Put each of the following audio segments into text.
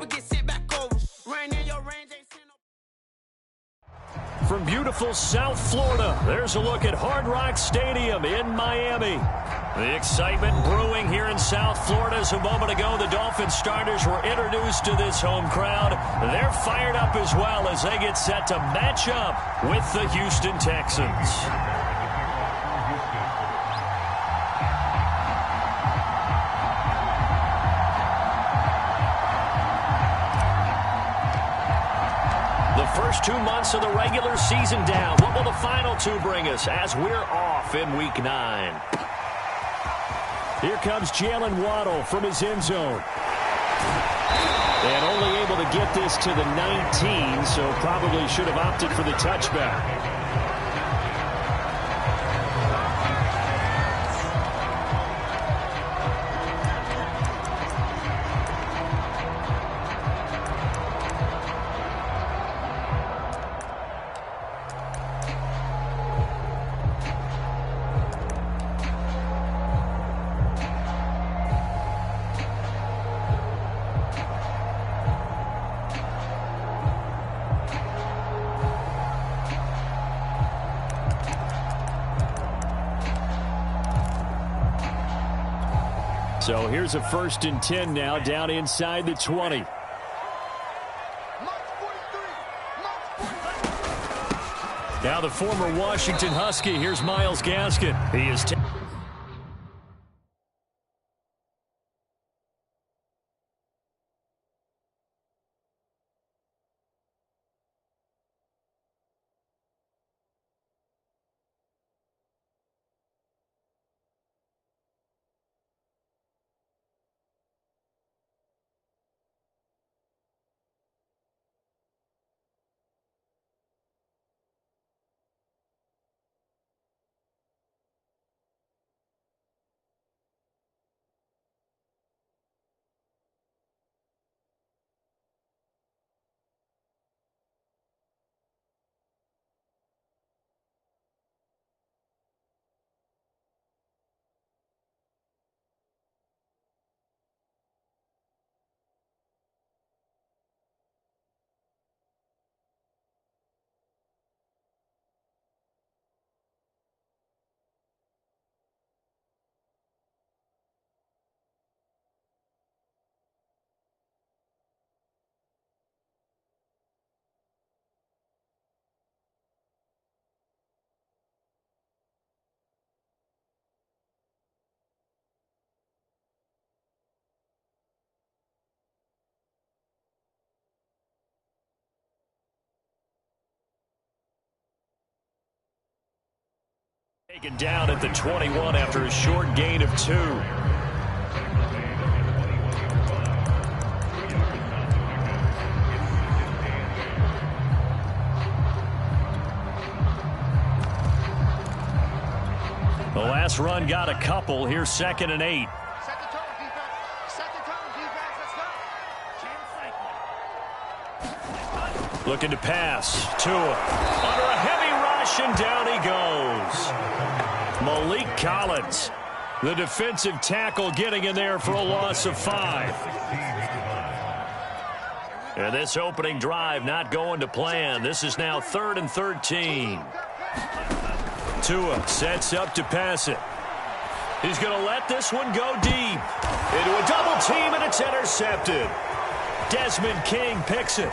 never get sent back over. Rain in your range ain't sent no. From beautiful South Florida, there's a look at Hard Rock Stadium in Miami. The excitement brewing here in South Florida as a moment ago the Dolphins starters were introduced to this home crowd. They're fired up as well as they get set to match up with the Houston Texans. The first 2 months of the regular season down. What will the final two bring us as we're off in Week 9? Here comes Jalen Waddle from his end zone. And only able to get this to the 19, so probably should have opted for the touchback. So here's a 1st and 10 now down inside the 20. Now the former Washington Husky. Here's Myles Gaskin. He is taken down at the 21 after a short gain of 2. The last run got a couple. Here's 2nd and 8. Set the tone, defense. Set the tone, defense. Let's go. Looking to pass. Tua under a heavy rush, and down he goes. Malik Collins, the defensive tackle, getting in there for a loss of 5. And this opening drive not going to plan. This is now 3rd and 13. Tua sets up to pass it. He's going to let this one go deep. Into a double team, and it's intercepted. Desmond King picks it.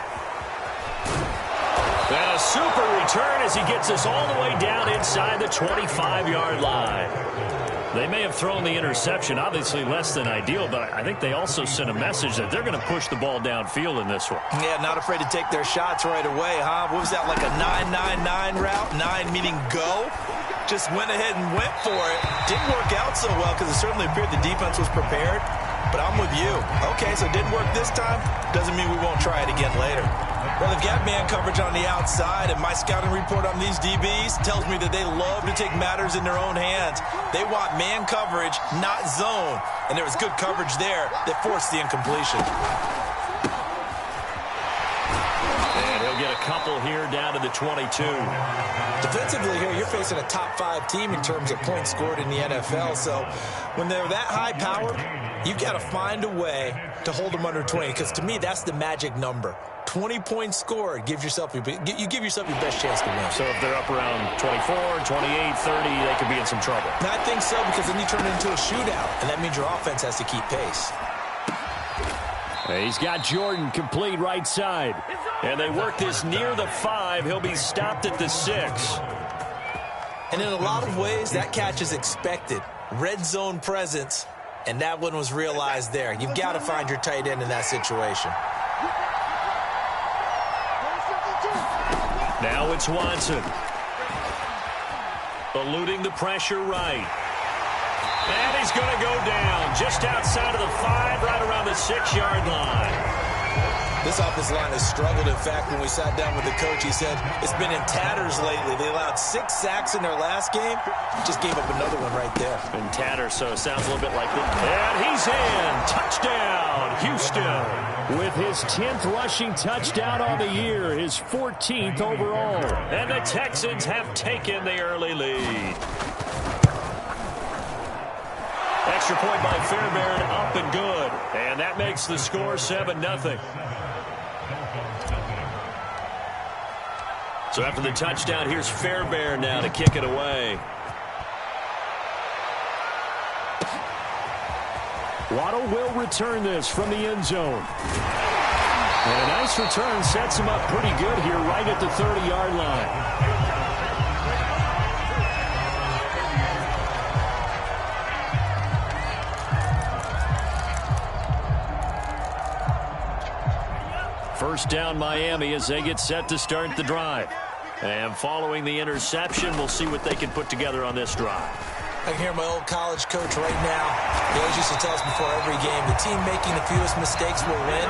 And a super return as he gets us all the way down inside the 25-yard line. They may have thrown the interception, obviously less than ideal, but I think they also sent a message that they're going to push the ball downfield in this one. Yeah, not afraid to take their shots right away, huh? What was that, like a 9-9-9 route? 9 meaning go? Just went ahead and went for it. Didn't work out so well because it certainly appeared the defense was prepared. But I'm with you. Okay, so it didn't work this time. Doesn't mean we won't try it again later. Well, they've got man coverage on the outside, and my scouting report on these DBs tells me that they love to take matters in their own hands. They want man coverage, not zone. And there was good coverage there that forced the incompletion. And he'll get a couple here down to the 22. Defensively here, you're facing a top 5 team in terms of points scored in the NFL. So when they're that high powered, You've got to find a way to hold them under 20, because to me, that's the magic number. 20 points scored, you give yourself your best chance to win. So if they're up around 24, 28, 30, they could be in some trouble. And I think so, because then you turn it into a shootout, and that means your offense has to keep pace. He's got Jordan complete right side. And they work this near the 5. He'll be stopped at the 6. And in a lot of ways, that catch is expected. Red zone presence, and that one was realized there. You've got to find your tight end in that situation. Now it's Watson. Eluding the pressure right. And he's going to go down just outside of the 5, right around the 6-yard line. This offensive line has struggled. In fact, when we sat down with the coach, he said it's been in tatters lately. They allowed 6 sacks in their last game. Just gave up another one right there. In tatters, so it sounds a little bit like that. And he's in. Touchdown, Houston. With his 10th rushing touchdown on the year, his 14th overall. And the Texans have taken the early lead. Extra point by Fairbairn, up and good. And that makes the score 7-0. So after the touchdown, here's Fairbairn now to kick it away. Waddle will return this from the end zone. And a nice return sets him up pretty good here right at the 30-yard line. First down Miami as they get set to start the drive. And following the interception, we'll see what they can put together on this drive. I can hear my old college coach right now. He always used to tell us before every game, the team making the fewest mistakes will win.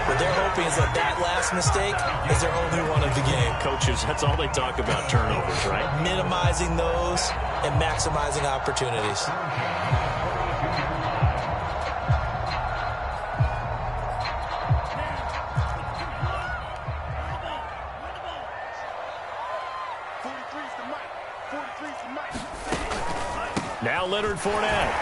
What they're hoping is that that last mistake is their only one of the game. Coaches, that's all they talk about, turnovers, right? Minimizing those and maximizing opportunities. Now Leonard Fournette.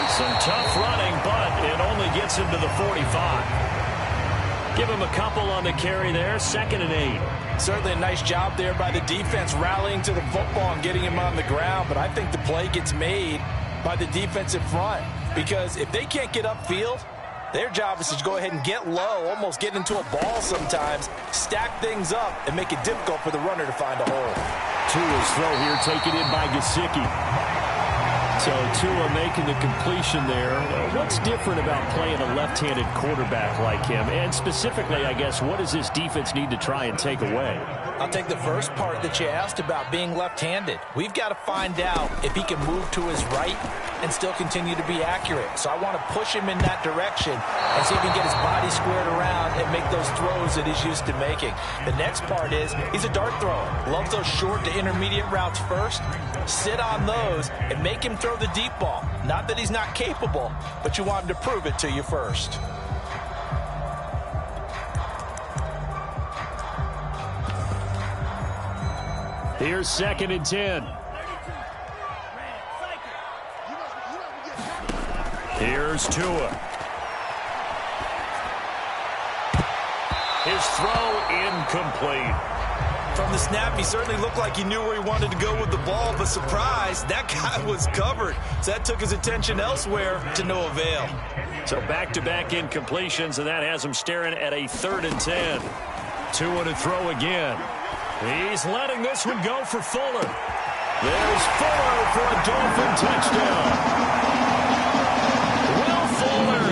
Some tough running, but it only gets him to the 45. Give him a couple on the carry there, 2nd and 8. Certainly a nice job there by the defense rallying to the football and getting him on the ground, but I think the play gets made by the defensive front, because if they can't get upfield, their job is to go ahead and get low, almost get into a ball sometimes, stack things up, and make it difficult for the runner to find a hole. Tua's throw here taken in by Gesicki. So Tua making the completion there. What's different about playing a left-handed quarterback like him? And specifically, I guess, what does this defense need to try and take away? I'll take the first part that you asked about being left-handed. We've got to find out if he can move to his right and still continue to be accurate. So I want to push him in that direction and see if he can get his body squared around and make those throws that he's used to making. The next part is he's a dart thrower. Loves those short to intermediate routes first. Sit on those and make him throw the deep ball. Not that he's not capable, but you want him to prove it to you first. Here's 2nd and 10. Here's Tua. His throw incomplete. From the snap, he certainly looked like he knew where he wanted to go with the ball, but surprise, that guy was covered. So that took his attention elsewhere to no avail. So back-to-back incompletions, and that has him staring at a 3rd and 10. Tua to throw again. He's letting this one go for Fuller. There's Fuller for a Dolphin touchdown. Will Fuller,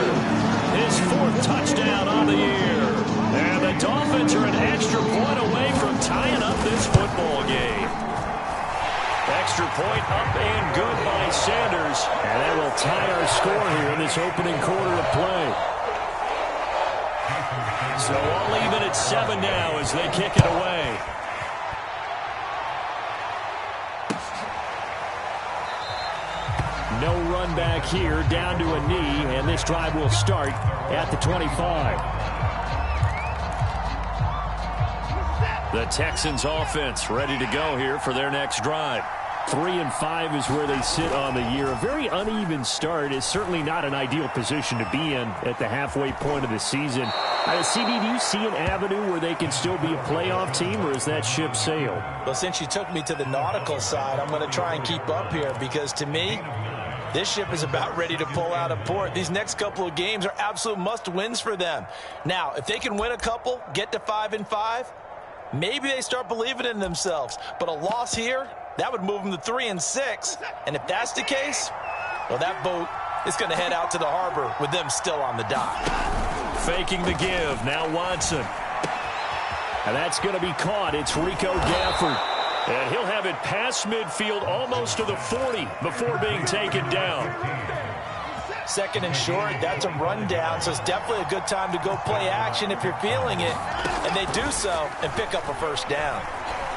his 4th touchdown on the year. And the Dolphins are an extra point away from tying up this football game. Extra point up and good by Sanders. And that will tie our score here in this opening quarter of play. So all even at 7 now as they kick it away. No run back here, down to a knee, and this drive will start at the 25. The Texans offense ready to go here for their next drive. 3-5 is where they sit on the year. A very uneven start is certainly not an ideal position to be in at the halfway point of the season. CD, do you see an avenue where they can still be a playoff team, or is that ship sailed? Well, since you took me to the nautical side, I'm going to try and keep up here because to me, this ship is about ready to pull out of port. These next couple of games are absolute must-wins for them. Now, if they can win a couple, get to 5-5, maybe they start believing in themselves. But a loss here, that would move them to 3-6. And if that's the case, well, that boat is going to head out to the harbor with them still on the dock. Faking the give. Now Watson. And that's going to be caught. It's Rico Gafford. And he'll have it past midfield almost to the 40 before being taken down. Second and short, that's a rundown, so it's definitely a good time to go play action if you're feeling it. And they do so and pick up a first down.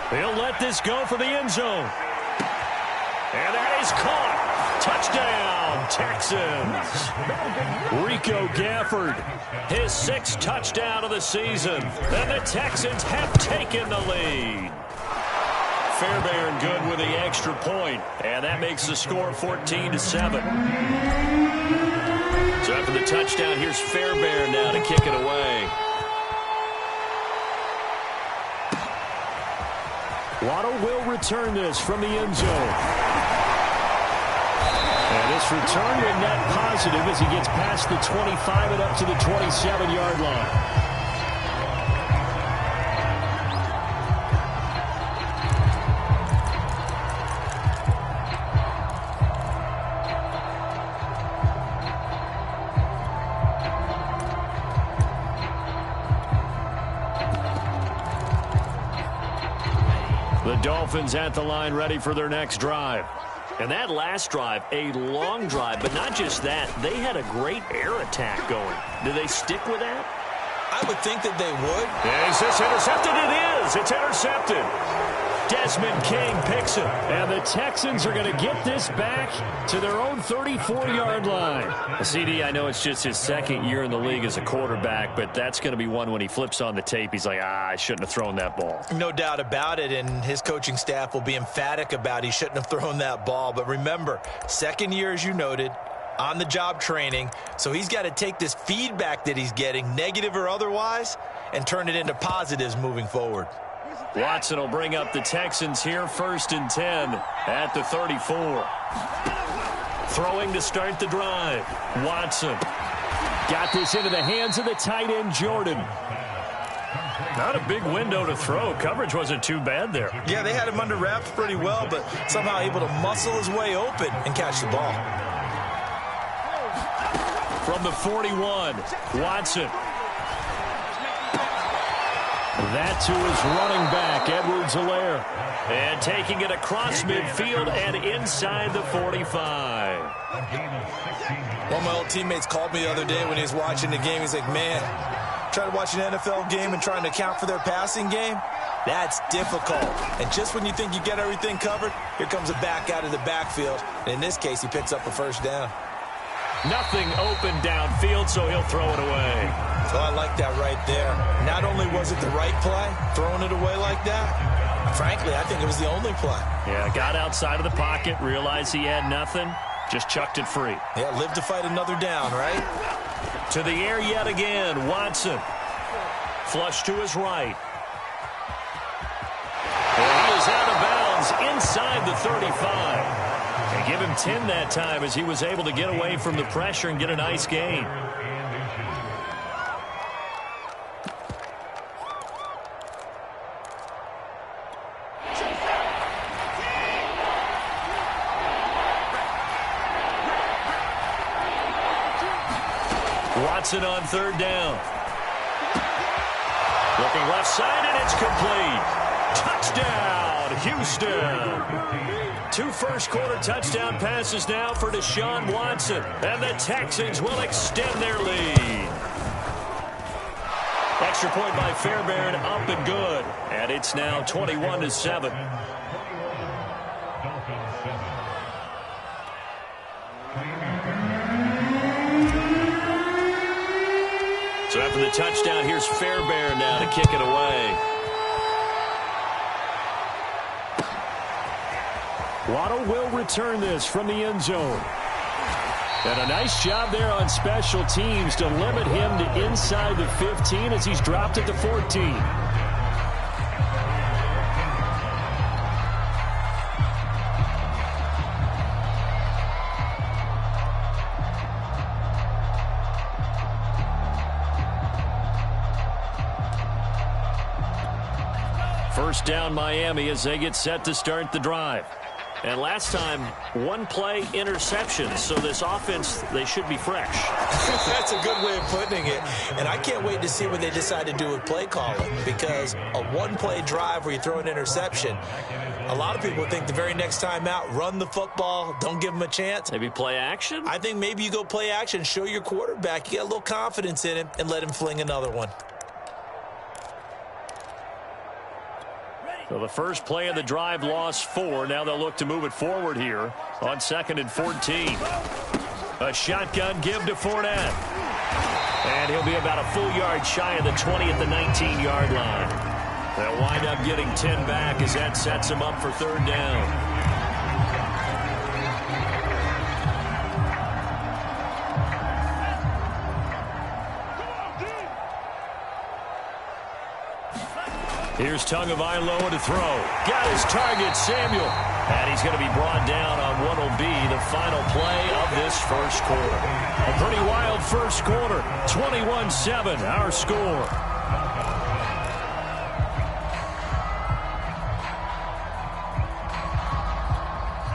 He'll let this go for the end zone. And that is caught. Touchdown, Texans. Rico Gafford, his 6th touchdown of the season. And the Texans have taken the lead. Fairbairn good with the extra point, and that makes the score 14-7. So after the touchdown, here's Fairbairn now to kick it away. Waddle will return this from the end zone. And this return will net positive as he gets past the 25 and up to the 27-yard line. The Dolphins at the line ready for their next drive. And that last drive, a long drive, but not just that. They had a great air attack going. Do they stick with that? I would think that they would. Is this intercepted? It is. It's intercepted. Desmond King picks it. And the Texans are going to get this back to their own 34-yard line. CD, I know it's just his 2nd year in the league as a quarterback, but that's going to be one when he flips on the tape. He's like, I shouldn't have thrown that ball. No doubt about it, and his coaching staff will be emphatic about he shouldn't have thrown that ball. But remember, 2nd year, as you noted, on-the-job training, so he's got to take this feedback that he's getting, negative or otherwise, and turn it into positives moving forward. Watson will bring up the Texans here, 1st and 10 at the 34. Throwing to start the drive. Watson got this into the hands of the tight end, Jordan. Not a big window to throw. Coverage wasn't too bad there. Yeah, they had him under wraps pretty well, but somehow able to muscle his way open and catch the ball. From the 41, Watson. That to his running back, Edwards-Helaire. And taking it across midfield and inside the 45. One of my old teammates called me the other day when he was watching the game. He's like, man, trying to watch an NFL game and trying to account for their passing game? That's difficult. And just when you think you get everything covered, here comes a back out of the backfield. And in this case, he picks up a first down. Nothing open downfield, so he'll throw it away. So I like that right there. Not only was it the right play, throwing it away like that, frankly, I think it was the only play. Yeah, got outside of the pocket, realized he had nothing, just chucked it free. Yeah, live to fight another down, right? To the air yet again, Watson. Flush to his right. And he is out of bounds inside the 35. And give him 10 that time as he was able to get away from the pressure and get a nice gain. Watson on 3rd down. Looking left side, and it's complete. Touchdown, Houston. 2 first-quarter touchdown passes now for Deshaun Watson. And the Texans will extend their lead. Extra point by Fairbairn, up and good. And it's now 21-7. So after the touchdown, here's Fairbairn now to kick it away. Waddle will return this from the end zone. And a nice job there on special teams to limit him to inside the 15 as he's dropped it to 14. First down Miami as they get set to start the drive. And last time, one play interception. So this offense, they should be fresh. That's a good way of putting it. And I can't wait to see what they decide to do with play calling. Because a one-play drive where you throw an interception, a lot of people think the very next time out, run the football, don't give them a chance. Maybe play action? I think maybe you go play action, show your quarterback, you get a little confidence in him, and let him fling another one. So the first play of the drive lost 4. Now they'll look to move it forward here on 2nd and 14. A shotgun give to Fournette. And he'll be about a full yard shy of the 20 at the 19-yard line. They'll wind up getting 10 back as that sets him up for 3rd down. Here's Tagovailoa to throw. Got his target, Samuel. And he's going to be brought down on what will be the final play of this first quarter. A pretty wild first quarter. 21-7, our score.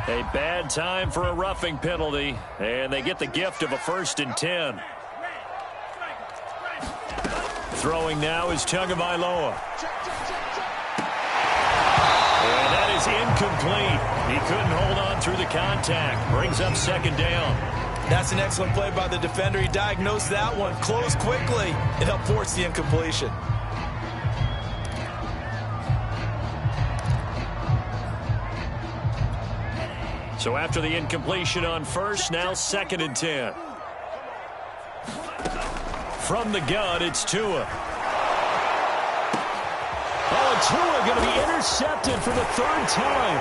A bad time for a roughing penalty. And they get the gift of a 1st and 10. Throwing now is Tagovailoa. And that is incomplete. He couldn't hold on through the contact. Brings up 2nd down. That's an excellent play by the defender. He diagnosed that one, closed quickly, and helped force the incompletion. So after the incompletion on 1st, now 2nd and 10. From the gun, it's Tua. Oh, and Tua going to be intercepted for the 3rd time.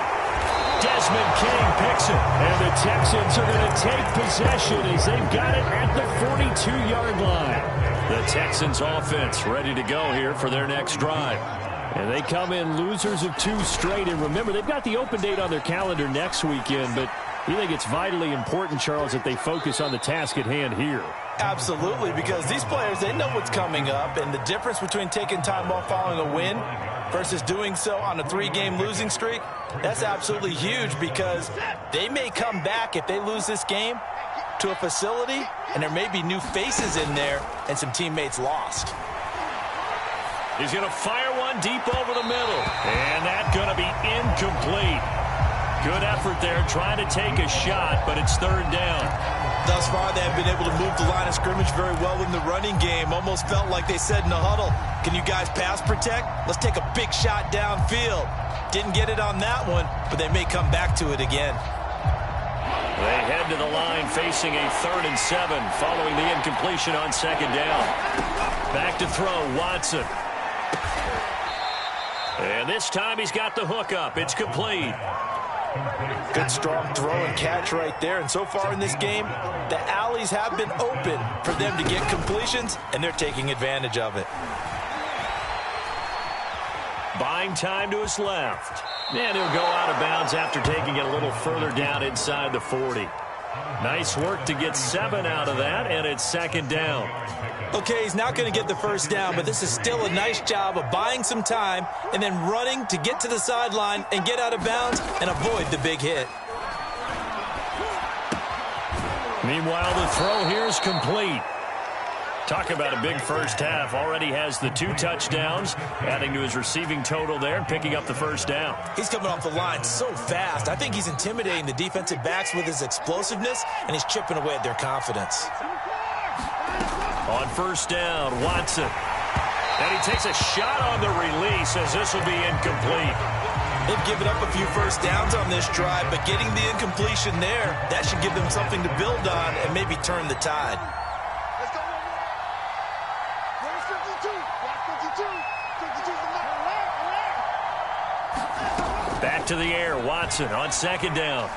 Desmond King picks it. And the Texans are going to take possession as they've got it at the 42-yard line. The Texans offense ready to go here for their next drive. And they come in losers of 2 straight. And remember, they've got the open date on their calendar next weekend. But you think it's vitally important, Charles, that they focus on the task at hand here. Absolutely, because these players, they know what's coming up, and the difference between taking time off following a win versus doing so on a 3-game losing streak, that's absolutely huge because they may come back if they lose this game to a facility, and there may be new faces in there and some teammates lost. He's going to fire one deep over the middle, and that's going to be incomplete. Good effort there, trying to take a shot, but it's 3rd down. Thus far, they have been able to move the line of scrimmage very well in the running game. Almost felt like they said in the huddle, can you guys pass protect? Let's take a big shot downfield. Didn't get it on that one, but they may come back to it again. They head to the line facing a 3rd and 7 following the incompletion on 2nd down. Back to throw, Watson. And this time he's got the hook up. It's complete. Good strong throw and catch right there. And so far in this game, the alleys have been open for them to get completions, and they're taking advantage of it. Buying time to his left. And he'll go out of bounds after taking it a little further down inside the 40. Nice work to get 7 out of that, and it's 2nd down. Okay, he's not going to get the 1st down, but this is still a nice job of buying some time and then running to get to the sideline and get out of bounds and avoid the big hit. Meanwhile, the throw here is complete. Talk about a big first half. Already has the 2 touchdowns, adding to his receiving total there and picking up the 1st down. He's coming off the line so fast. I think he's intimidating the defensive backs with his explosiveness, and he's chipping away at their confidence. On 1st down, Watson. And he takes a shot on the release as this will be incomplete. They've given up a few 1st downs on this drive, but getting the incompletion there, that should give them something to build on and maybe turn the tide. Let's go. Where's 52? Watch 52. 52's the left. Back to the air. Watson on second down.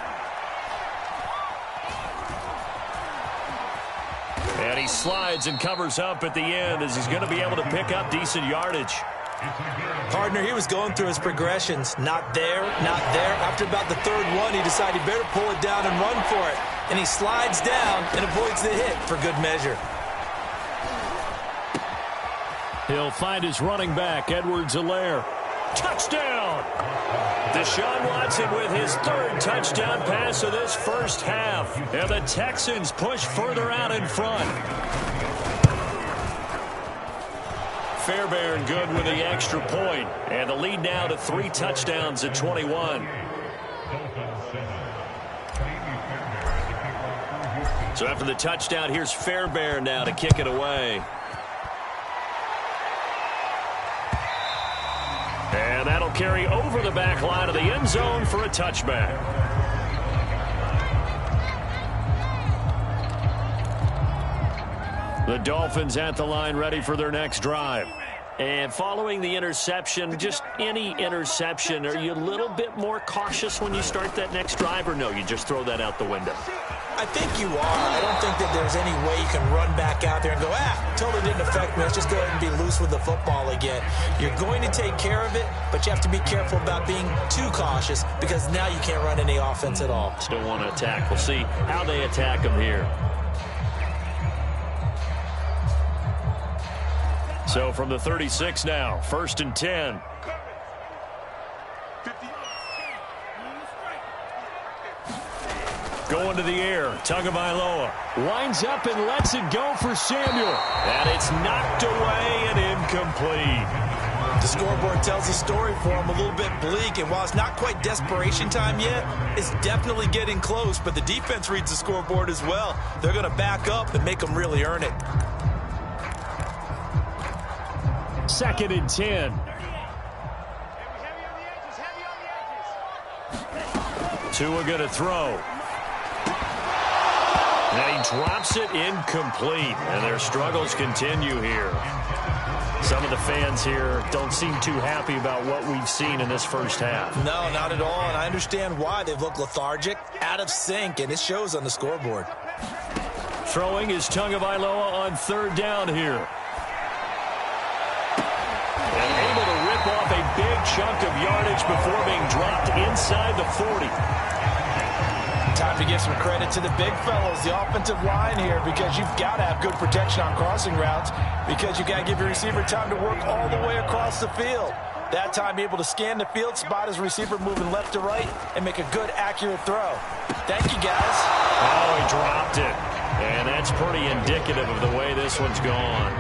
And he slides and covers up at the end as he's going to be able to pick up decent yardage. Partner, he was going through his progressions. Not there, not there. After about the third one, he decided he better pull it down and run for it. And he slides down and avoids the hit for good measure. He'll find his running back, Edwards-Helaire. Touchdown! Deshaun Watson with his third touchdown pass of this first half. And the Texans push further out in front. Fairbairn good with the extra point. And the lead now to 3 touchdowns at 21. So after the touchdown, here's Fairbairn now to kick it away. And that'll carry over the back line of the end zone for a touchback. The Dolphins at the line ready for their next drive. And following the interception, just any interception, are you a little bit more cautious when you start that next drive, or no, you just throw that out the window? I think you are. I don't think that there's any way you can run back out there and go, totally didn't affect me. Let's just go ahead and be loose with the football again. You're going to take care of it, but you have to be careful about being too cautious because now you can't run any offense at all. Still want to attack. We'll see how they attack them here. So from the 36 now, 1st and 10. Going to the air, Tagovailoa winds up and lets it go for Samuel. And it's knocked away and incomplete. The scoreboard tells a story for him, a little bit bleak, and while it's not quite desperation time yet, it's definitely getting close, but the defense reads the scoreboard as well. They're going to back up and make them really earn it. 2nd and 10. Tua going to throw. And he drops it incomplete. And their struggles continue here. Some of the fans here don't seem too happy about what we've seen in this first half. No, not at all. And I understand why. They've looked lethargic, out of sync, and it shows on the scoreboard. Throwing is Tagovailoa on 3rd down here. And able to rip off a big chunk of yardage before being dropped inside the 40. Time to give some credit to the big fellows, the offensive line here, because you've got to have good protection on crossing routes because you've got to give your receiver time to work all the way across the field. That time, be able to scan the field, spot his receiver moving left to right, and make a good, accurate throw. Thank you, guys. Oh, he dropped it. And that's pretty indicative of the way this one's gone.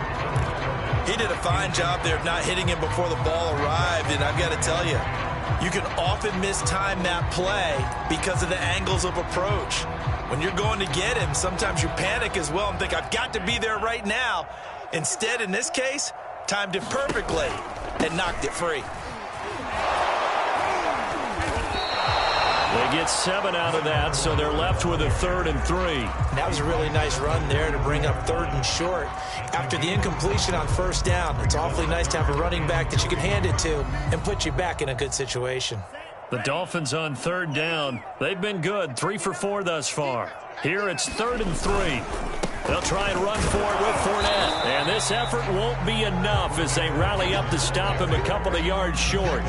He did a fine job there of not hitting him before the ball arrived, and I've got to tell you, you can often mistime that play because of the angles of approach. When you're going to get him, sometimes you panic as well and think, I've got to be there right now. Instead, in this case, timed it perfectly and knocked it free. They get 7 out of that, so they're left with a 3rd and 3. That was a really nice run there to bring up 3rd and short. After the incompletion on 1st down, it's awfully nice to have a running back that you can hand it to and put you back in a good situation. The Dolphins on 3rd down. They've been good, 3 for 4 thus far. Here it's 3rd and 3. They'll try and run for it with Fournette. And this effort won't be enough as they rally up to stop him a couple of yards short.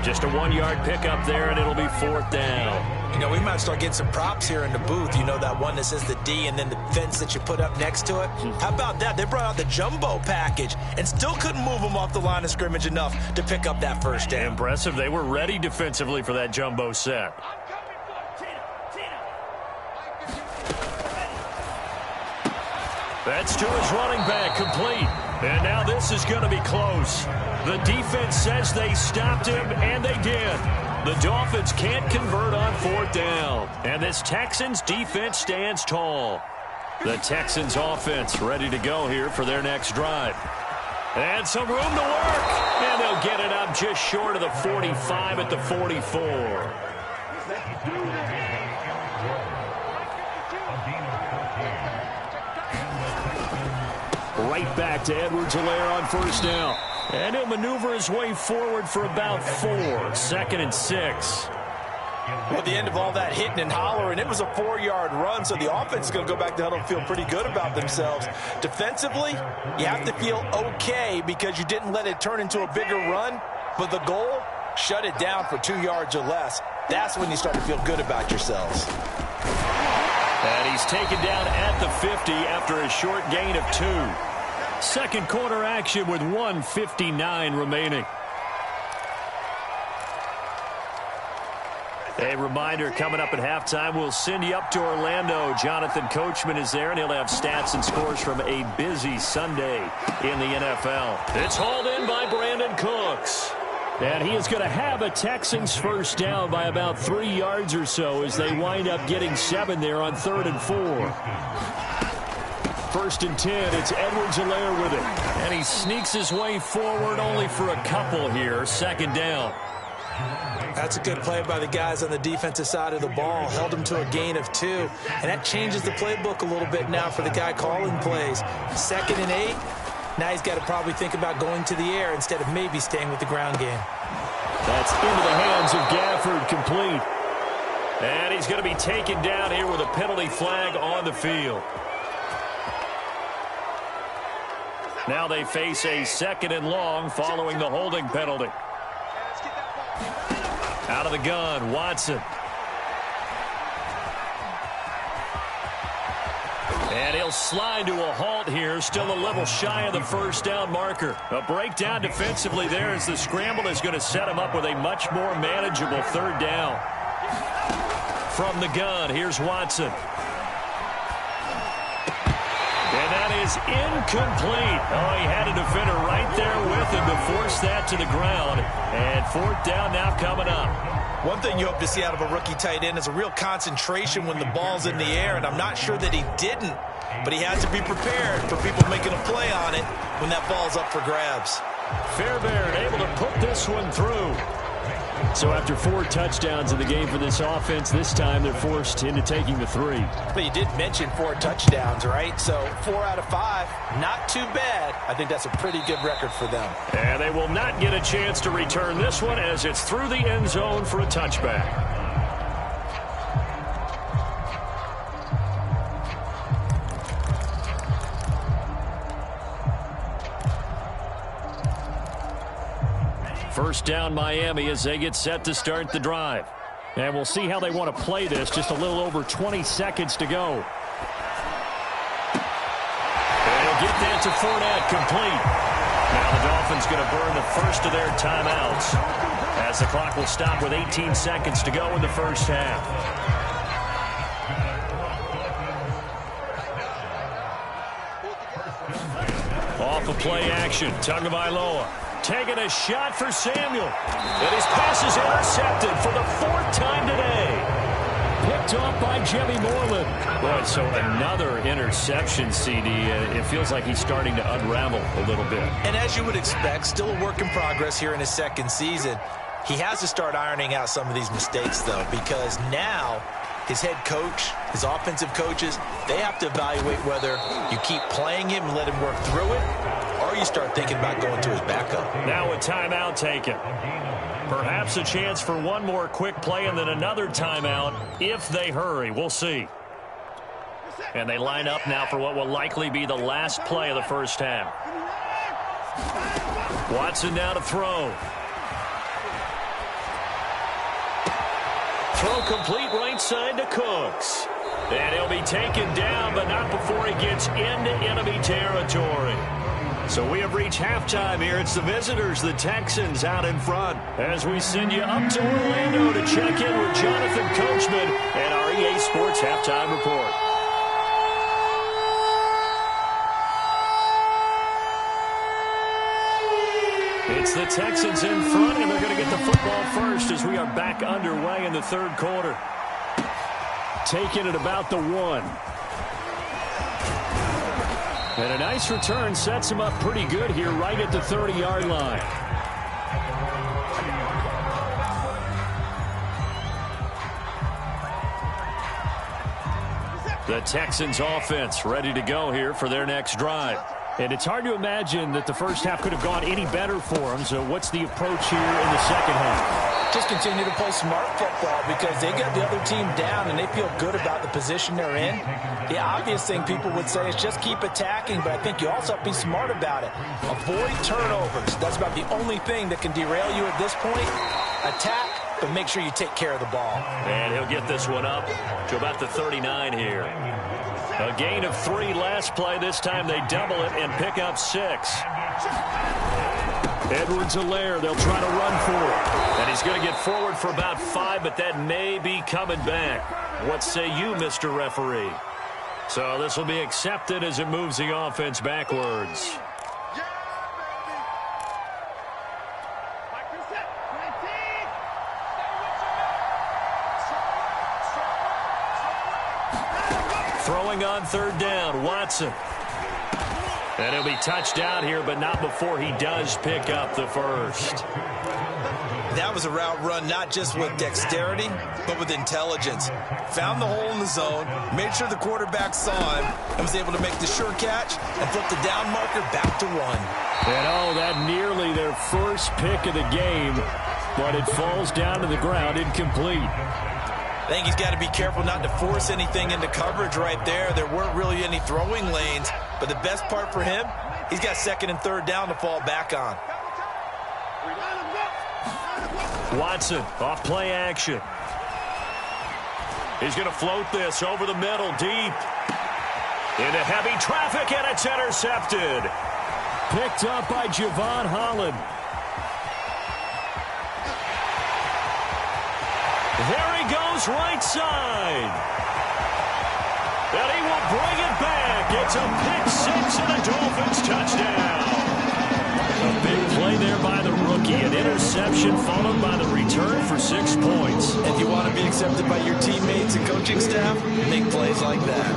Just a 1-yard pickup there, and it'll be 4th down. You know, we might start getting some props here in the booth. You know, that one that says the D and then the fence that you put up next to it? How about that? They brought out the jumbo package and still couldn't move them off the line of scrimmage enough to pick up that 1st down. Impressive. They were ready defensively for that jumbo set. That's to his running back, complete. And now this is going to be close. The defense says they stopped him, and they did. The Dolphins can't convert on 4th down. And this Texans defense stands tall. The Texans offense ready to go here for their next drive. And some room to work. And they'll get it up just short of the 45 at the 44. Right back to Edwards-Helaire on 1st down. And he'll maneuver his way forward for about 4. 2nd and 6. Well, at the end of all that hitting and hollering, it was a 4-yard run, so the offense is going to go back to huddle and feel pretty good about themselves. Defensively, you have to feel okay because you didn't let it turn into a bigger run, but the goal, shut it down for 2 yards or less. That's when you start to feel good about yourselves. And he's taken down at the 50 after a short gain of 2. Second quarter action with 1:59 remaining. A reminder, coming up at halftime, we'll send you up to Orlando. Jonathan Coachman is there, and he'll have stats and scores from a busy Sunday in the NFL. It's hauled in by Brandon Cooks. And he is going to have a Texans first down by about 3 yards or so as they wind up getting 7 there on 3rd and 4. 1st and 10, it's Edwards-Helaire with it. And he sneaks his way forward only for a couple here. 2nd down. That's a good play by the guys on the defensive side of the ball. Held them to a gain of 2. And that changes the playbook a little bit now for the guy calling plays. 2nd and 8. Now he's got to probably think about going to the air instead of maybe staying with the ground game. That's into the hands of Gafford, complete. And he's going to be taken down here with a penalty flag on the field. Now they face a 2nd and long following the holding penalty. Out of the gun, Watson. And he'll slide to a halt here, still a little shy of the first down marker. A breakdown defensively there as the scramble is going to set him up with a much more manageable 3rd down. From the gun, here's Watson. And that is incomplete. Oh, he had a defender right there with him to force that to the ground. And 4th down now coming up. One thing you hope to see out of a rookie tight end is a real concentration when the ball's in the air, and I'm not sure that he didn't, but he has to be prepared for people making a play on it when that ball's up for grabs. Fairbairn able to put this one through. So after 4 touchdowns in the game for this offense, this time they're forced into taking the 3. But you did mention 4 touchdowns, right? So 4 out of 5, not too bad. I think that's a pretty good record for them. And they will not get a chance to return this one as it's through the end zone for a touchback. First down Miami as they get set to start the drive. And we'll see how they want to play this. Just a little over 20 seconds to go. And he'll get that to Fournette, complete. Now the Dolphins going to burn the first of their timeouts as the clock will stop with 18 seconds to go in the first half. Off of play action, Tagovailoa. Taking a shot for Samuel. And his pass is intercepted for the 4th time today. Picked off by Jimmy Moreland. Boy, so another interception, CD. It feels like he's starting to unravel a little bit. And as you would expect, still a work in progress here in his 2nd season. He has to start ironing out some of these mistakes, though, because now his head coach, his offensive coaches, they have to evaluate whether you keep playing him and let him work through it, or you start thinking about going to his backup. Now a timeout taken. Perhaps a chance for one more quick play and then another timeout if they hurry. We'll see. And they line up now for what will likely be the last play of the first half. Watson now to throw. Throw complete right side to Cooks. And he'll be taken down, but not before he gets into enemy territory. So we have reached halftime here. It's the visitors, the Texans, out in front. As we send you up to Orlando to check in with Jonathan Coachman and our EA Sports Halftime Report. It's the Texans in front, and they're going to get the football first as we are back underway in the 3rd quarter. Taking it about the 1. And a nice return sets him up pretty good here right at the 30-yard line. The Texans offense ready to go here for their next drive. And it's hard to imagine that the first half could have gone any better for them. So what's the approach here in the second half? Just continue to play smart football because they got the other team down and they feel good about the position they're in. The obvious thing people would say is just keep attacking, but I think you also have to be smart about it. Avoid turnovers. That's about the only thing that can derail you at this point. Attack, but make sure you take care of the ball. And he'll get this one up to about the 39 here. A gain of 3 last play. This time they double it and pick up 6. Edwards-Helaire, they'll try to run for it. And he's going to get forward for about 5, but that may be coming back. What say you, Mr. Referee? So this will be accepted as it moves the offense backwards. Throwing on third down, Watson. And he'll be touched down here, but not before he does pick up the first. That was a route run not just with dexterity, but with intelligence. Found the hole in the zone, made sure the quarterback saw him, and was able to make the sure catch and flip the down marker back to 1. And oh, that nearly their first pick of the game, but it falls down to the ground incomplete. I think he's got to be careful not to force anything into coverage right there. There weren't really any throwing lanes, but the best part for him, he's got second and third down to fall back on. Watson off play action. He's going to float this over the middle deep. Into heavy traffic, and it's intercepted. Picked up by Javon Holland. There he goes, right side. And he will bring it back. It's a pick 6 and a Dolphins touchdown. A big play there by the rookie. An interception followed by the return for 6 points. If you want to be accepted by your teammates and coaching staff, make plays like that.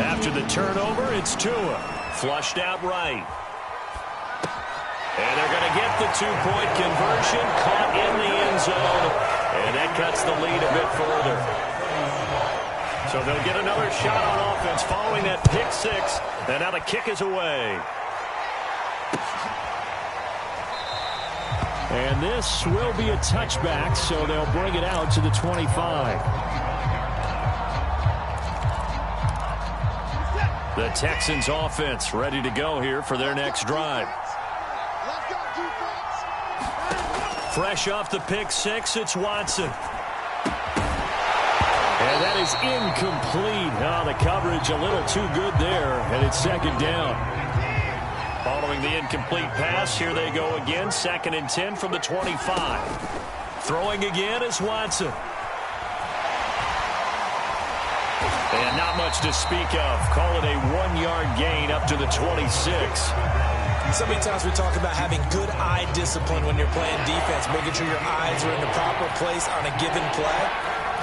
After the turnover, it's Tua. Flushed out right. And they're going to get the 2-point conversion, caught in the end zone, and that cuts the lead a bit further. So they'll get another shot on offense following that pick 6, and now the kick is away. And this will be a touchback, so they'll bring it out to the 25. The Texans offense ready to go here for their next drive. Fresh off the pick 6, it's Watson. And that is incomplete. Oh, the coverage a little too good there, and it's second down. Following the incomplete pass, here they go again, 2nd and 10 from the 25. Throwing again is Watson. And not much to speak of. Call it a 1-yard gain up to the 26. So many times we talk about having good eye discipline when you're playing defense, making sure your eyes are in the proper place on a given play.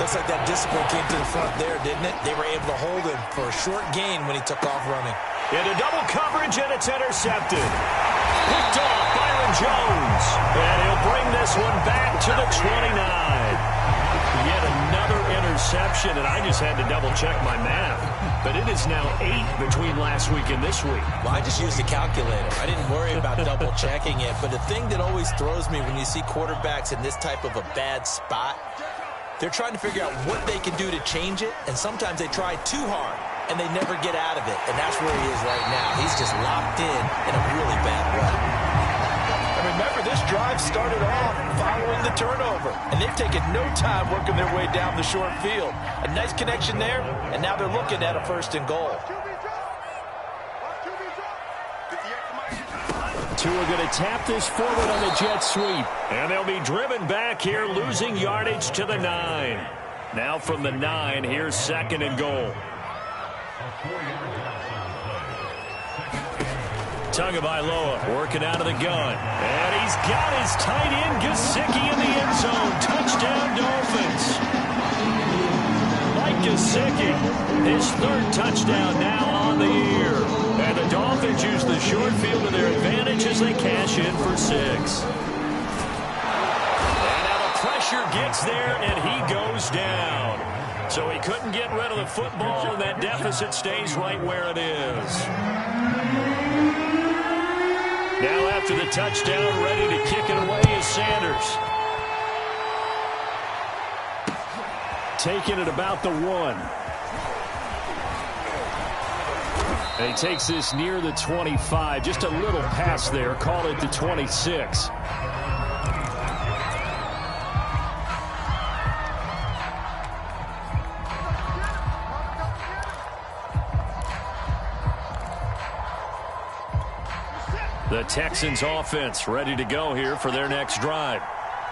Looks like that discipline came to the front there, didn't it? They were able to hold him for a short gain when he took off running. Into double coverage, and it's intercepted. Picked off Byron Jones. And he'll bring this one back to the 29. Yet another interception, and I just had to double-check my math. But it is now 8 between last week and this week. Well, I just used a calculator. I didn't worry about double-checking it. But the thing that always throws me when you see quarterbacks in this type of a bad spot, they're trying to figure out what they can do to change it, and sometimes they try too hard, and they never get out of it. And that's where he is right now. He's just locked in a really bad way. And remember, this drive started off following the turnover, and they've taken no time working their way down the short field. A nice connection there, and now they're looking at a 1st and goal. Tua going to tap this forward on the jet sweep. And they'll be driven back here, losing yardage to the 9. Now from the 9, here's 2nd and goal. Tagovailoa working out of the gun. And he's got his tight end, Gesicki, in the end zone. Touchdown, Dolphins. Mike Gesicki, his 3rd touchdown now on the year. And the Dolphins use the short field to their advantage as they cash in for 6. And now the pressure gets there, and he goes down. So he couldn't get rid of the football, and that deficit stays right where it is. Now after the touchdown, ready to kick it away is Sanders. Taking it about the 1. And he takes this near the 25. Just a little pass there. Call it the 26. The Texans offense ready to go here for their next drive.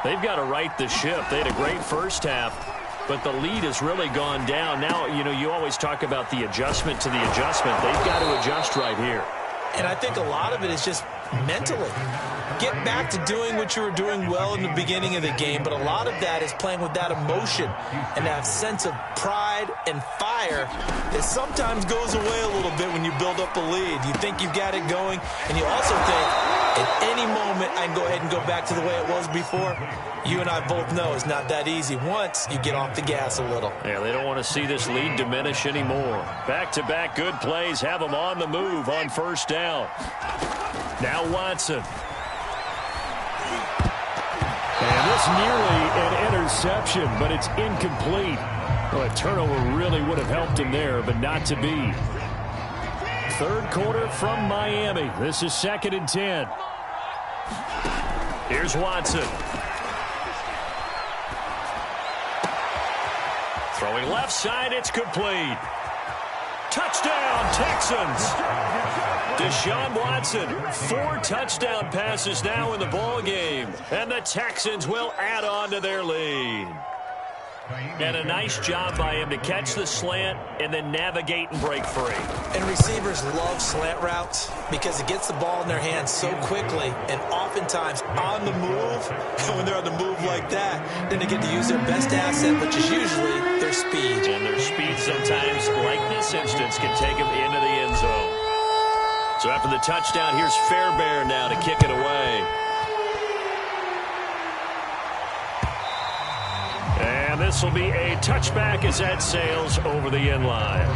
They've got to right the ship. They had a great first half, but the lead has really gone down. Now, you always talk about the adjustment to the adjustment. They've got to adjust right here. And I think a lot of it is just mentally. Get back to doing what you were doing well in the beginning of the game, but a lot of that is playing with that emotion and that sense of pride and fire that sometimes goes away a little bit when you build up a lead. You think you've got it going, and you also think at any moment I can go ahead and go back to the way it was before. You and I both know it's not that easy once you get off the gas a little. Yeah, they don't want to see this lead diminish anymore. Back-to-back good plays have them on the move on first down. Now Watson. And this nearly an interception, but it's incomplete. Well, a turnover really would have helped him there, but not to be. Third quarter from Miami. This is 2nd and 10. Here's Watson. Throwing left side, it's complete. Touchdown, Texans. Deshaun Watson, 4 touchdown passes now in the ball game, and the Texans will add on to their lead. And a nice job by him to catch the slant and then navigate and break free. And receivers love slant routes because it gets the ball in their hands so quickly and oftentimes on the move. And when they're on the move like that, then they get to use their best asset, which is usually their speed. And their speed sometimes, like this instance, can take them into the end zone. So after the touchdown, here's Fairbairn now to kick it away. And this will be a touchback as that sails over the end line.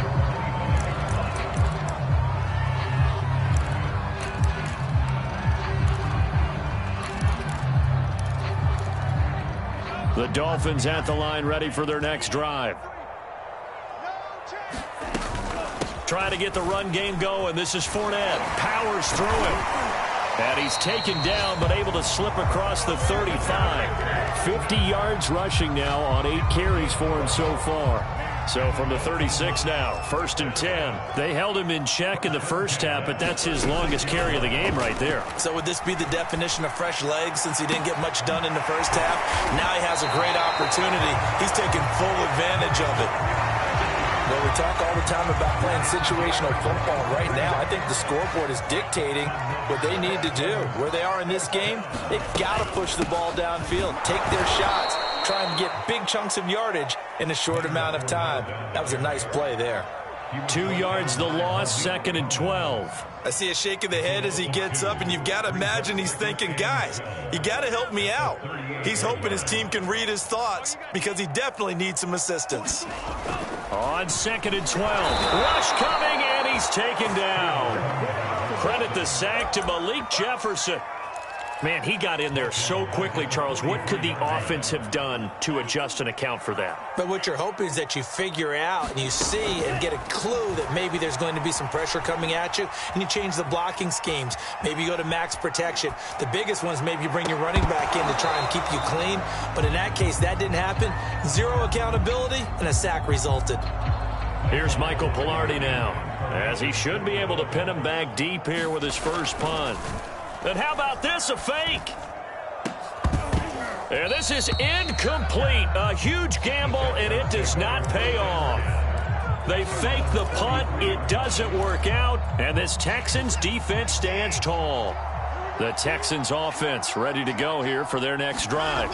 The Dolphins at the line ready for their next drive. Trying to get the run game going. This is Fournette. Powers through it. And he's taken down, but able to slip across the 35. 50 yards rushing now on 8 carries for him so far. So from the 36 now, 1st and 10. They held him in check in the first half, but that's his longest carry of the game right there. So would this be the definition of fresh legs since he didn't get much done in the first half? Now he has a great opportunity. He's taking full advantage of it. Well, we talk all the time about playing situational football. Right now, I think the scoreboard is dictating what they need to do. Where they are in this game, they've got to push the ball downfield, take their shots, try and get big chunks of yardage in a short amount of time. That was a nice play there. 2 yards the loss, 2nd and 12. I see a shake of the head as he gets up, and you've got to imagine he's thinking, guys, you got to help me out. He's hoping his team can read his thoughts because he definitely needs some assistance. On 2nd and 12. Rush coming, and he's taken down. Credit the sack to Malik Jefferson. Man, he got in there so quickly, Charles. What could the offense have done to adjust and account for that? But what you're hoping is that you figure out and you see and get a clue that maybe there's going to be some pressure coming at you, and you change the blocking schemes. Maybe you go to max protection. The biggest one is maybe you bring your running back in to try and keep you clean. But in that case, that didn't happen. 0 accountability, and a sack resulted. Here's Michael Pilardi now, as he should be able to pin him back deep here with his first punt. And how about this, a fake? And this is incomplete. A huge gamble, and it does not pay off. They fake the punt. It doesn't work out, and this Texans defense stands tall. The Texans offense ready to go here for their next drive.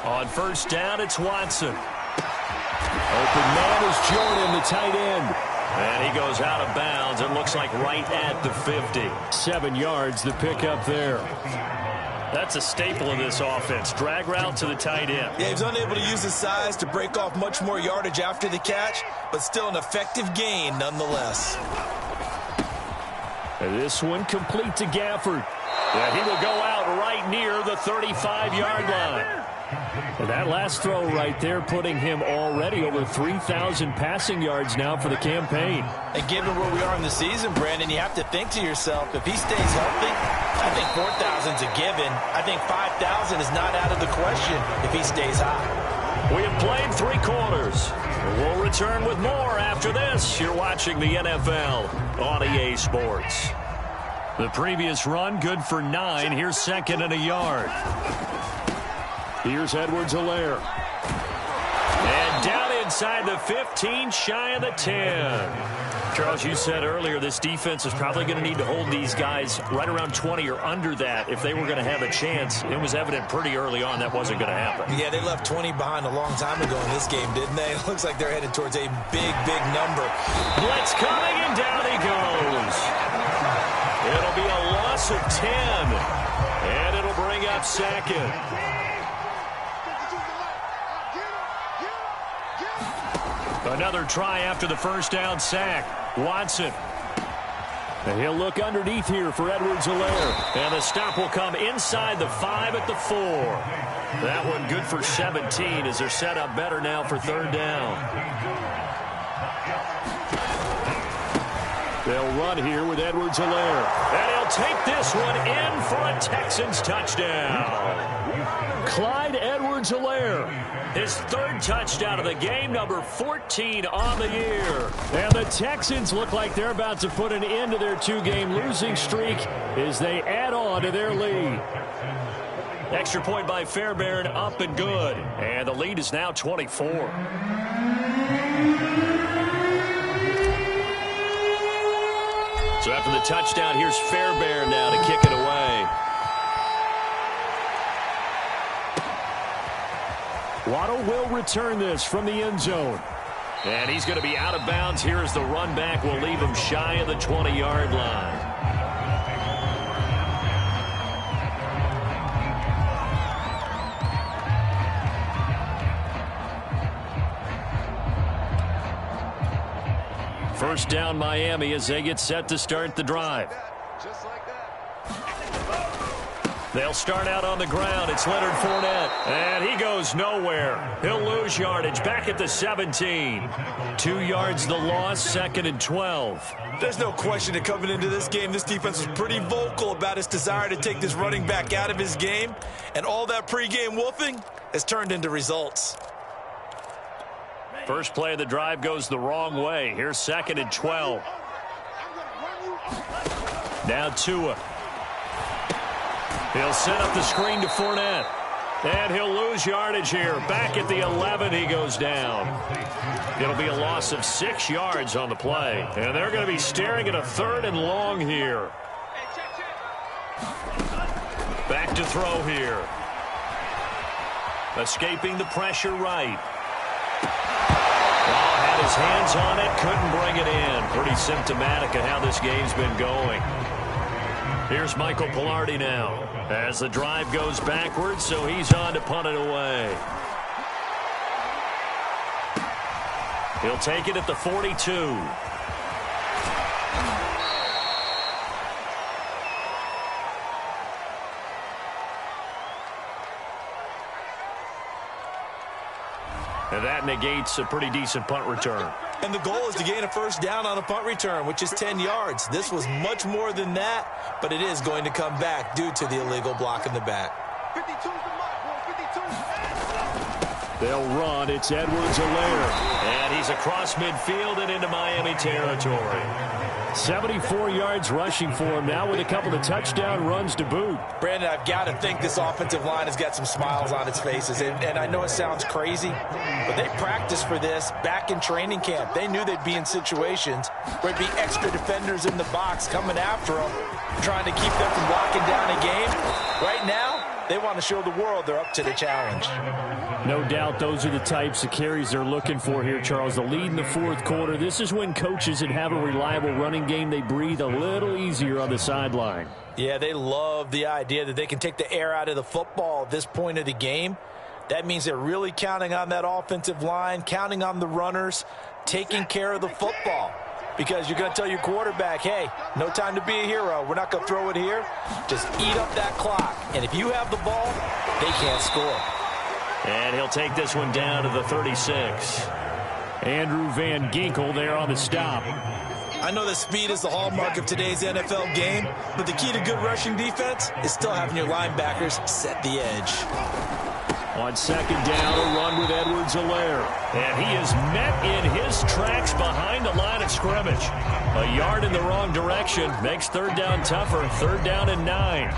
On first down, it's Watson. Open man is Jordan, the tight end. And he goes out of bounds. It looks like right at the 50. 7 yards, the pickup there. That's a staple of this offense. Drag route to the tight end. Yeah, he was unable to use his size to break off much more yardage after the catch, but still an effective gain nonetheless. And this one complete to Gafford. Yeah, he will go out right near the 35-yard line. And that last throw right there putting him already over 3,000 passing yards now for the campaign. And given where we are in the season, Brandon, you have to think to yourself, if he stays healthy, I think 4,000 is a given. I think 5,000 is not out of the question if he stays high. We have played 3 quarters. We'll return with more after this. You're watching the NFL on EA Sports. The previous run, good for 9. Here's second and a yard. Here's Edwards-Helaire. And down inside the 15, shy of the 10. Charles, you said earlier this defense is probably going to need to hold these guys right around 20 or under that if they were going to have a chance. It was evident pretty early on that wasn't going to happen. Yeah, they left 20 behind a long time ago in this game, didn't they? It looks like they're headed towards a big, big number. Blitz coming, and down he goes. It'll be a loss of 10, and it'll bring up second. Another try after the first down sack. Watson. And he'll look underneath here for Edwards-Helaire. And the stop will come inside the 5 at the 4. That one good for 17 as they're set up better now for third down. They'll run here with Edwards-Helaire. And he'll take this one in for a Texans touchdown. Clyde Edwards-Helaire, his 3rd touchdown of the game, number 14 on the year. And the Texans look like they're about to put an end to their 2-game losing streak as they add on to their lead. Extra point by Fairbairn, up and good. And the lead is now 24. So after the touchdown, here's Fairbairn now to kick it away. Waddle will return this from the end zone. And he's going to be out of bounds here as the run back will leave him shy of the 20-yard line. First down Miami as they get set to start the drive. Just like that. They'll start out on the ground. It's Leonard Fournette. And he goes nowhere. He'll lose yardage back at the 17. 2 yards the loss, second and 12. There's no question that coming into this game, this defense was pretty vocal about its desire to take this running back out of his game. And all that pregame wolfing has turned into results. First play of the drive goes the wrong way. Here's second and 12. Now Tua. He'll set up the screen to Fournette. And he'll lose yardage here. Back at the 11, he goes down. It'll be a loss of 6 yards on the play. And they're going to be staring at a 3rd and long here. Back to throw here. Escaping the pressure right. Had his hands on it, couldn't bring it in. Pretty symptomatic of how this game's been going. Here's Michael Pilardi now as the drive goes backwards, so he's on to punt it away. He'll take it at the 42. And that negates a pretty decent punt return. And the goal is to gain a first down on a punt return, which is 10 yards. This was much more than that, but it is going to come back due to the illegal block in the back. 52's the mark, boy, 52. They'll run. It's Edwards-Helaire. And he's across midfield and into Miami territory. 74 yards rushing for him now with a couple of touchdown runs to boot. Brandon, I've got to think this offensive line has got some smiles on its faces. And I know it sounds crazy, but they practiced for this back in training camp. They knew they'd be in situations where there'd be extra defenders in the box coming after them, trying to keep them from locking down a game. Right now, they want to show the world they're up to the challenge. No doubt those are the types of carries they're looking for here, Charles. The lead in the 4th quarter. This is when coaches that have a reliable running game, they breathe a little easier on the sideline. Yeah, they love the idea that they can take the air out of the football at this point of the game. That means they're really counting on that offensive line, counting on the runners, taking care of the football. Because you're going to tell your quarterback, hey, no time to be a hero. We're not going to throw it here. Just eat up that clock. And if you have the ball, they can't score. And he'll take this one down to the 36. Andrew Van Ginkel there on the stop. I know that speed is the hallmark of today's NFL game, but the key to good rushing defense is still having your linebackers set the edge. On second down, a run with Edwards-Helaire. And he is met in his tracks behind the line of scrimmage. A yard in the wrong direction makes third down tougher. Third down and 9.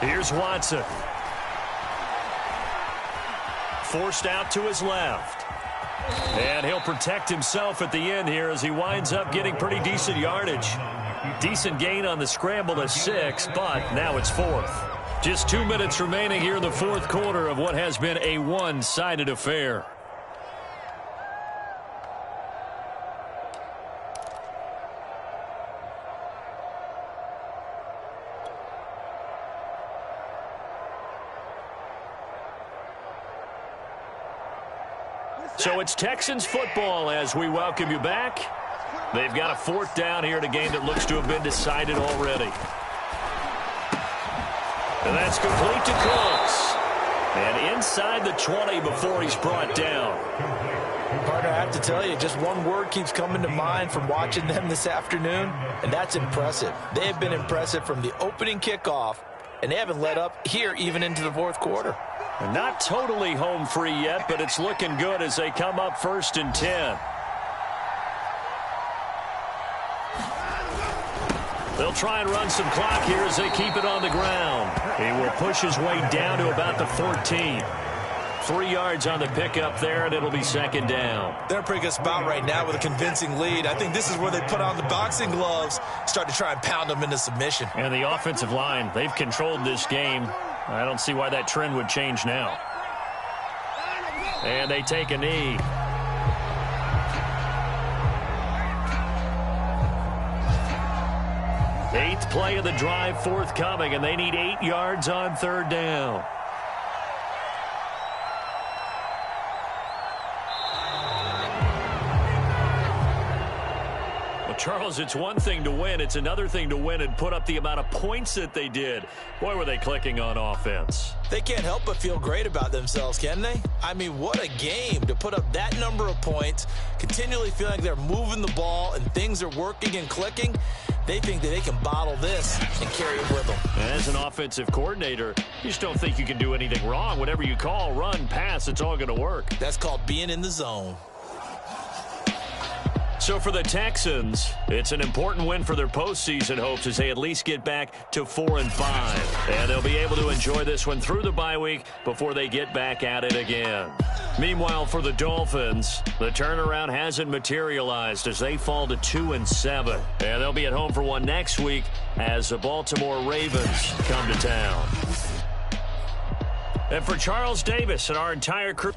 Here's Watson. Forced out to his left. And he'll protect himself at the end here as he winds up getting pretty decent yardage. Decent gain on the scramble to 6, but now it's 4th. Just 2 minutes remaining here in the 4th quarter of what has been a one-sided affair. So it's Texans football as we welcome you back. They've got a 4th down here in a game that looks to have been decided already. And that's complete to Cooks. And inside the 20 before he's brought down. Partner, I have to tell you, just one word keeps coming to mind from watching them this afternoon, and that's impressive. They have been impressive from the opening kickoff, and they haven't let up here even into the 4th quarter. Not totally home free yet, but it's looking good as they come up 1st and 10. They'll try and run some clock here as they keep it on the ground. He will push his way down to about the 14. 3 yards on the pickup there, and it'll be 2nd down. They're in a pretty good spot right now with a convincing lead. I think this is where they put on the boxing gloves, start to try and pound them into submission. And the offensive line, they've controlled this game. I don't see why that trend would change now. And they take a knee. Eighth play of the drive forthcoming, and they need 8 yards on 3rd down. Charles, it's one thing to win. It's another thing to win and put up the amount of points that they did. Boy, were they clicking on offense. They can't help but feel great about themselves, can they? I mean, what a game to put up that number of points, continually feeling like they're moving the ball and things are working and clicking. They think that they can bottle this and carry it with them. As an offensive coordinator, you just don't think you can do anything wrong. Whatever you call, run, pass, it's all going to work. That's called being in the zone. So for the Texans, it's an important win for their postseason hopes as they at least get back to 4-5. And they'll be able to enjoy this one through the bye week before they get back at it again. Meanwhile, for the Dolphins, the turnaround hasn't materialized as they fall to 2-7. And they'll be at home for one next week as the Baltimore Ravens come to town. And for Charles Davis and our entire crew...